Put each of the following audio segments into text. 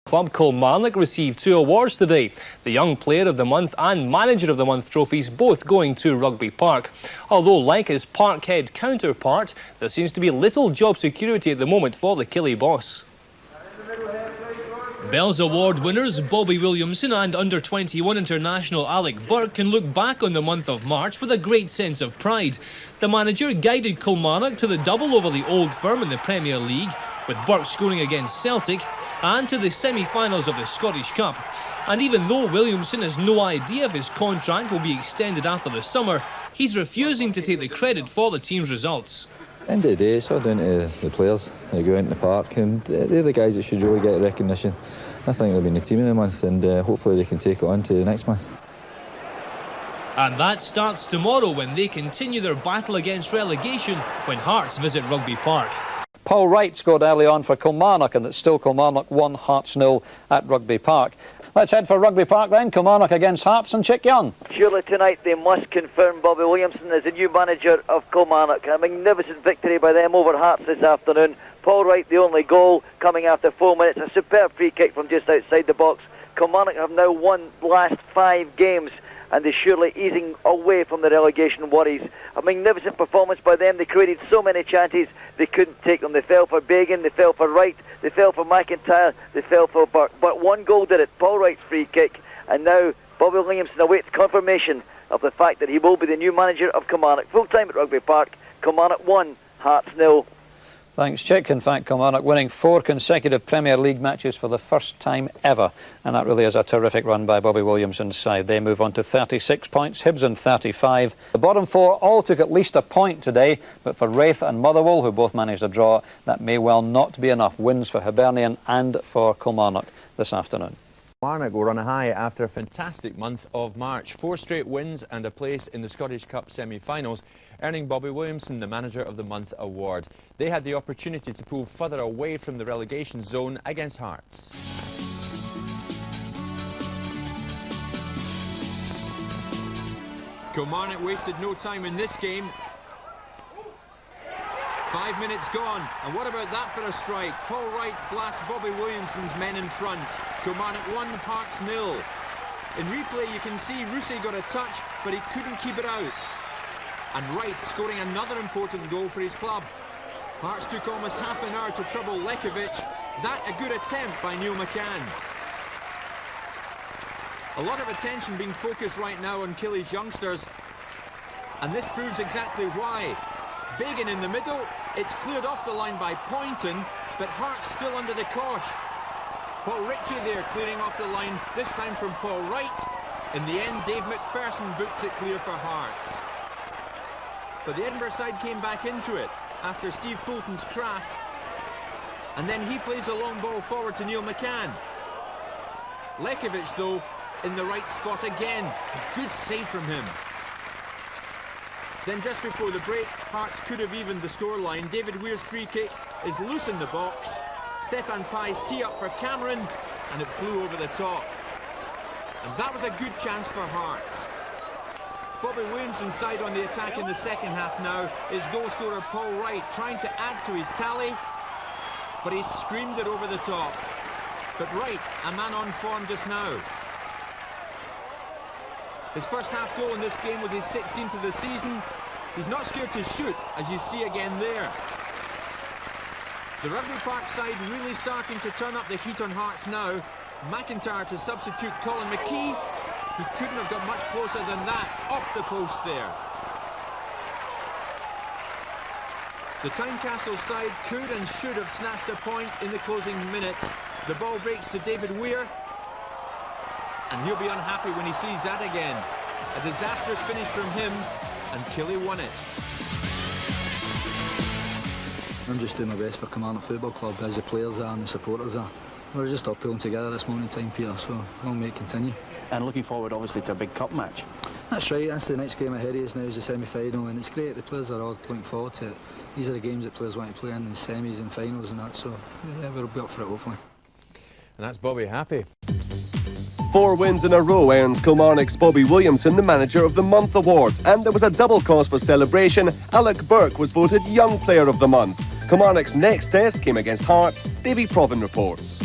Club Kilmarnock received 2 awards today. The Young Player of the Month and Manager of the Month trophies both going to Rugby Park. Although, like his Parkhead counterpart, there seems to be little job security at the moment for the Killie boss. Bell's Award winners Bobby Williamson and under-21 international Alec Burke can look back on the month of March with a great sense of pride. The manager guided Kilmarnock to the double over the Old Firm in the Premier League, with Burke scoring against Celtic, and to the semi-finals of the Scottish Cup. And even though Williamson has no idea if his contract will be extended after the summer, he's refusing to take the credit for the team's results. End of the day, it's all down to the players that go out in the park, and they're the guys that should really get recognition. I think they'll be in the team in a month, and hopefully they can take it on to the next month. And that starts tomorrow when they continue their battle against relegation when Hearts visit Rugby Park. Paul Wright scored early on for Kilmarnock, and it's still Kilmarnock 1, Hearts 0 at Rugby Park. Let's head for Rugby Park then. Kilmarnock against Hearts and Chick Young. Surely tonight they must confirm Bobby Williamson as the new manager of Kilmarnock. A magnificent victory by them over Hearts this afternoon. Paul Wright the only goal coming after 4 minutes. A superb free kick from just outside the box. Kilmarnock have now won the last 5 games, and they're surely easing away from the relegation worries. A magnificent performance by them. They created so many chances, they couldn't take them. They fell for Bagan, they fell for Wright, they fell for McIntyre, they fell for Burke. But one goal did it, Paul Wright's free kick. And now Bobby Williamson awaits confirmation of the fact that he will be the new manager of Kilmarnock. Full time at Rugby Park. Kilmarnock 1, Hearts 0. Thanks, Chick. In fact, Kilmarnock winning 4 consecutive Premier League matches for the first time ever. And that really is a terrific run by Bobby Williamson's side. They move on to 36 points, Hibs on 35. The bottom 4 all took at least a point today, but for Raith and Motherwell, who both managed a draw, that may well not be enough. Wins for Hibernian and for Kilmarnock this afternoon. Kilmarnock will run a high after a fantastic month of March. 4 straight wins and a place in the Scottish Cup semi-finals, earning Bobby Williamson the Manager of the Month award. They had the opportunity to pull further away from the relegation zone against Hearts. Kilmarnock wasted no time in this game. 5 minutes gone, and what about that for a strike? Paul Wright blasts Bobby Williamson's men in front. Kilmarnock 1, Hearts 0. In replay you can see Rousey got a touch, but he couldn't keep it out. And Wright scoring another important goal for his club. Hearts took almost half an hour to trouble Lekovic. That a good attempt by Neil McCann. A lot of attention being focused right now on Killie's youngsters, and this proves exactly why. Bagan in the middle, it's cleared off the line by Poynton, but Hearts still under the cosh. Paul Ritchie there clearing off the line, this time from Paul Wright. In the end, Dave McPherson boots it clear for Hearts. But the Edinburgh side came back into it after Steve Fulton's craft, and then he plays a long ball forward to Neil McCann. Lekovic though in the right spot again, a good save from him. Then just before the break, Hearts could have evened the scoreline. David Weir's free kick is loose in the box. Stefan Pai's tee up for Cameron, and it flew over the top. And that was a good chance for Hearts. Bobby Williamson's side on the attack in the second half now is goalscorer Paul Wright trying to add to his tally, but he screamed it over the top. But Wright, a man on form just now. His first half goal in this game was his 16th of the season. He's not scared to shoot, as you see again there. The Rugby Park side really starting to turn up the heat on Hearts now. McIntyre to substitute Colin McKee. He couldn't have got much closer than that, off the post there. The Tynecastle side could and should have snatched a point in the closing minutes. The ball breaks to David Weir, and he'll be unhappy when he sees that again. A disastrous finish from him, and Killie won it. I'm just doing my best for Kilmarnock Football Club, as the players are and the supporters are. We're just all pulling together this moment in time, Peter, so long may it continue. And looking forward obviously to a big cup match. That's right, that's the next game ahead of us now, is the semi-final, and it's great, the players are all looking forward to it. These are the games that players want to play in the semis and finals and that, so yeah, we'll be up for it hopefully. And that's Bobby happy. 4 wins in a row earns Kilmarnock's Bobby Williamson the Manager of the Month award, and there was a double cause for celebration. Alec Burke was voted Young Player of the Month. Kilmarnock's next test came against Hearts. Davy Provan reports.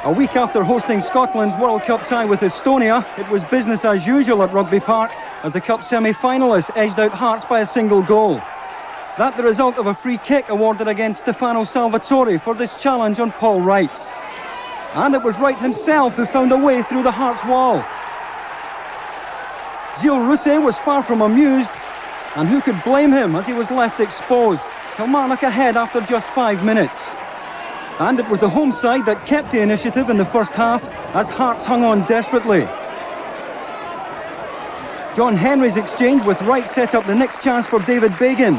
A week after hosting Scotland's World Cup tie with Estonia, it was business as usual at Rugby Park as the Cup semi-finalists edged out Hearts by a single goal. That the result of a free kick awarded against Stefano Salvatore for this challenge on Paul Wright. And it was Wright himself who found a way through the Hearts wall. Gilles Rousset was far from amused, and who could blame him as he was left exposed. Kilmarnock ahead after just 5 minutes. And it was the home side that kept the initiative in the first half as Hearts hung on desperately. John Henry's exchange with Wright set up the next chance for David Bagan.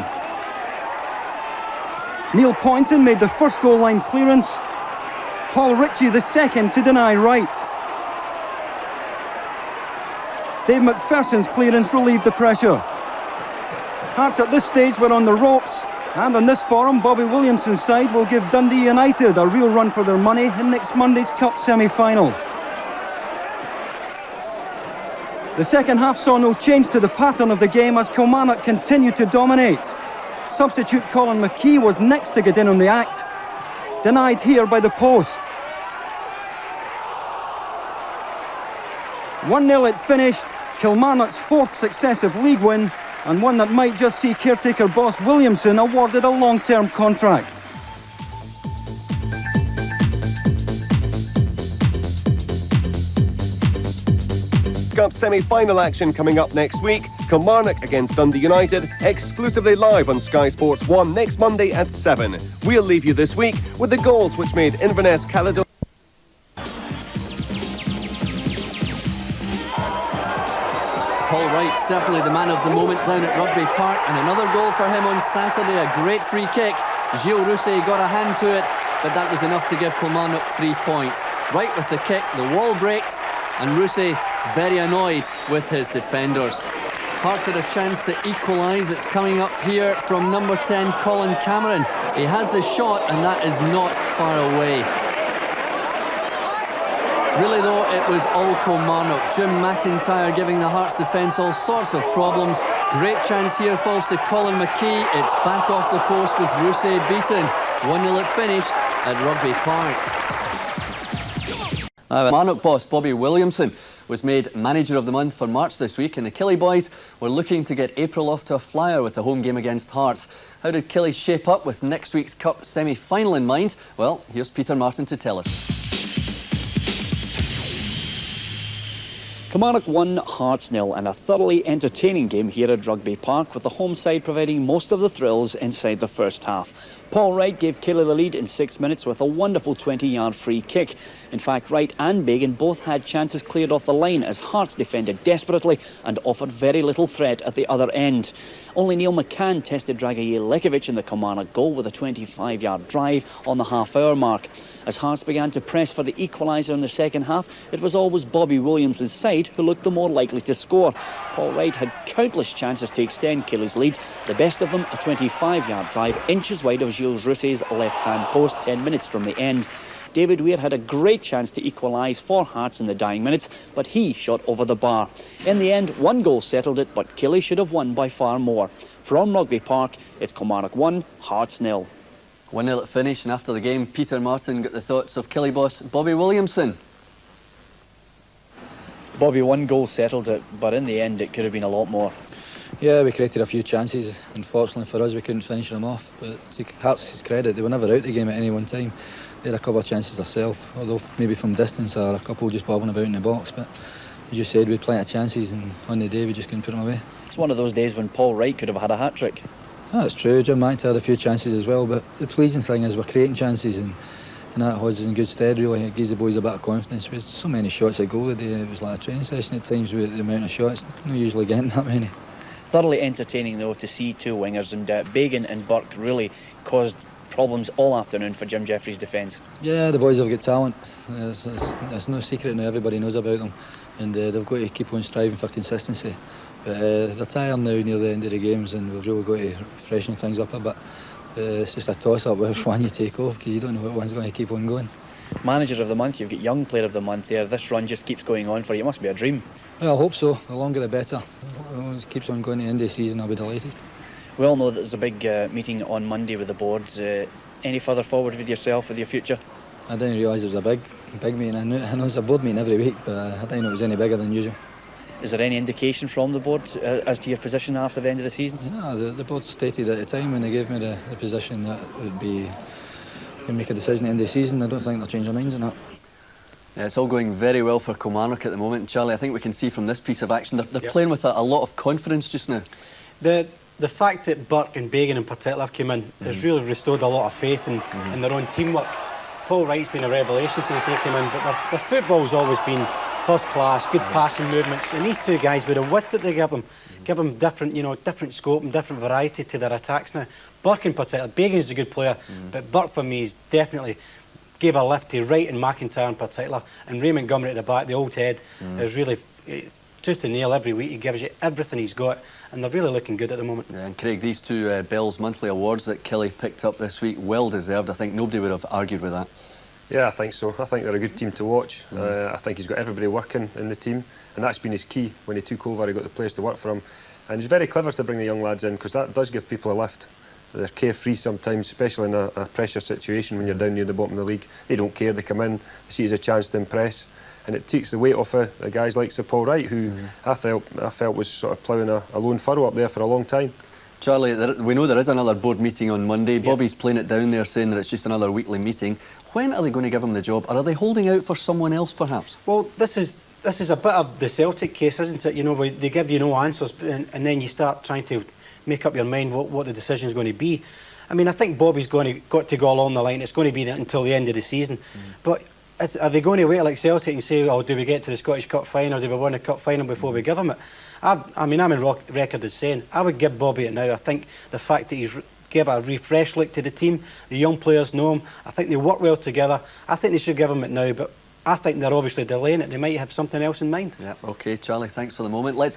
Neil Poynton made the first goal line clearance. Paul Ritchie the second to deny Wright. Dave McPherson's clearance relieved the pressure. Hearts at this stage were on the ropes, and on this forum Bobby Williamson's side will give Dundee United a real run for their money in next Monday's Cup semi-final. The second half saw no change to the pattern of the game as Kilmarnock continued to dominate. Substitute Colin McKee was next to get in on the act, denied here by the post. 1-0 it finished, Kilmarnock's fourth successive league win, and one that might just see caretaker boss Williamson awarded a long-term contract. Cup semi-final action coming up next week. Kilmarnock against Dundee United, exclusively live on Sky Sports 1 next Monday at 7. We'll leave you this week with the goals which made Inverness Caledonia. Paul Wright, certainly the man of the moment down at Rugby Park, and another goal for him on Saturday, a great free kick. Gilles Rousset got a hand to it, but that was enough to give Kilmarnock 3 points. Wright with the kick, the wall breaks, and Rousset very annoyed with his defenders. Hearts had a chance to equalise. It's coming up here from number 10, Colin Cameron. He has the shot, and that is not far away. Really though, it was all Kilmarnock. Jim McIntyre giving the Hearts defence all sorts of problems. Great chance here falls to Colin McKee. It's back off the post with Rousset beaten. 1-0 it finished at Rugby Park. Kilmarnock boss Bobby Williamson was made Manager of the Month for March this week, and the Killie boys were looking to get April off to a flyer with the home game against Hearts. How did Killie shape up with next week's Cup semi-final in mind? Well, here's Peter Martin to tell us. Kilmarnock 1, Hearts 0, and a thoroughly entertaining game here at Rugby Park, with the home side providing most of the thrills inside the first half. Paul Wright gave Killie the lead in 6 minutes with a wonderful 20-yard free kick. In fact, Wright and Bagan both had chances cleared off the line as Hearts defended desperately and offered very little threat at the other end. Only Neil McCann tested Dragaye Lekovic in the Kilmarnock goal with a 25-yard drive on the half-hour mark. As Hearts began to press for the equaliser in the second half, it was always Bobby Williamson's side who looked the more likely to score. Paul Wright had countless chances to extend Killie's lead, the best of them a 25-yard drive inches wide of Gilles Rousset's left-hand post 10 minutes from the end. David Weir had a great chance to equalise for Hearts in the dying minutes, but he shot over the bar. In the end, one goal settled it, but Killie should have won by far more. From Rugby Park, it's Kilmarnock 1, Hearts 0. 1-0 at finish, and after the game, Peter Martin got the thoughts of Killie boss Bobby Williamson. Bobby, one goal settled it, but in the end it could have been a lot more. Yeah, we created a few chances. Unfortunately for us, we couldn't finish them off. But to Hearts' credit, they were never out the game at any one time. They had a couple of chances themselves, although maybe from distance or a couple just bobbing about in the box. But as you said, we had plenty of chances, and on the day we just couldn't put them away. It's one of those days when Paul Wright could have had a hat-trick. That's true. Jim McIntyre had a few chances as well, but the pleasing thing is we're creating chances, and that holds us in good stead, really. It gives the boys a bit of confidence. We had so many shots a goal today, it was like a training session at times with the amount of shots. Not usually getting that many. Thoroughly entertaining though to see two wingers, and Bagan and Burke really caused problems all afternoon for Jim Jeffries' defence. Yeah, the boys have got talent. There's no secret now, everybody knows about them, and they've got to keep on striving for consistency. But they're tired now near the end of the games, and we've really got to freshen things up a bit. It's just a toss-up which one you take off, because you don't know what one's going to keep on going. Manager of the Month, you've got Young Player of the Month there. This run just keeps going on for you. It must be a dream. Well, I hope so. The longer the better. It keeps on going to the end of the season, I'll be delighted. We all know that there's a big meeting on Monday with the boards. Any further forward with yourself, with your future? I didn't realise there was a big big meeting. I know it's a board meeting every week, but I didn't know it was any bigger than usual. Is there any indication from the board as to your position after the end of the season? No, the board stated at the time when they gave me the position that it would be to make a decision at the end of the season. I don't think they'll change their minds on that. Yeah, it's all going very well for Kilmarnock at the moment. Charlie, I think we can see from this piece of action they're playing with a lot of confidence just now. The fact that Burke and Bagan in particular have come in has really restored a lot of faith in their own teamwork. Paul Wright's been a revelation since they came in, but their football's always been first class, good passing movements, and these two guys, with the width that they give them different, different scope and different variety to their attacks now. Burke in particular, Bagan's a good player, but Burke for me is definitely gave a lift to Wright and McIntyre in particular, and Ray Montgomery at the back, the old head, is really tooth and nail every week. He gives you everything he's got, and they're really looking good at the moment. Yeah, and Craig, these two Bell's monthly awards that Killie picked up this week, well deserved. I think nobody would have argued with that. Yeah, I think so. I think they're a good team to watch. I think he's got everybody working in the team, and that's been his key. When he took over, he got the players to work for him, and he's very clever to bring the young lads in, because that does give people a lift. They're carefree sometimes, especially in a pressure situation when you're down near the bottom of the league. They don't care, they come in, they see it as a chance to impress, and it takes the weight off of guys like Sir Paul Wright, who I felt was sort of ploughing a lone furrow up there for a long time. Charlie, we know there is another board meeting on Monday. Bobby's playing it down there, saying that it's just another weekly meeting. When are they going to give him the job? Or are they holding out for someone else, perhaps? Well, this is a bit of the Celtic case, isn't it? You know, they give you no answers, and then you start trying to make up your mind what the decision is going to be. I mean, I think Bobby's got to go along the line. It's going to be until the end of the season. But are they going to wait like Celtic and say, oh, do we get to the Scottish Cup final? Do we win the Cup final before we give him it? I mean, I'm in record as saying I would give Bobby it now. I think the fact that he's give a refresh look to the team, the young players know him, I think they work well together. I think they should give him it now, but I think they're obviously delaying it. They might have something else in mind. Yeah, OK, Charlie, thanks for the moment. Let's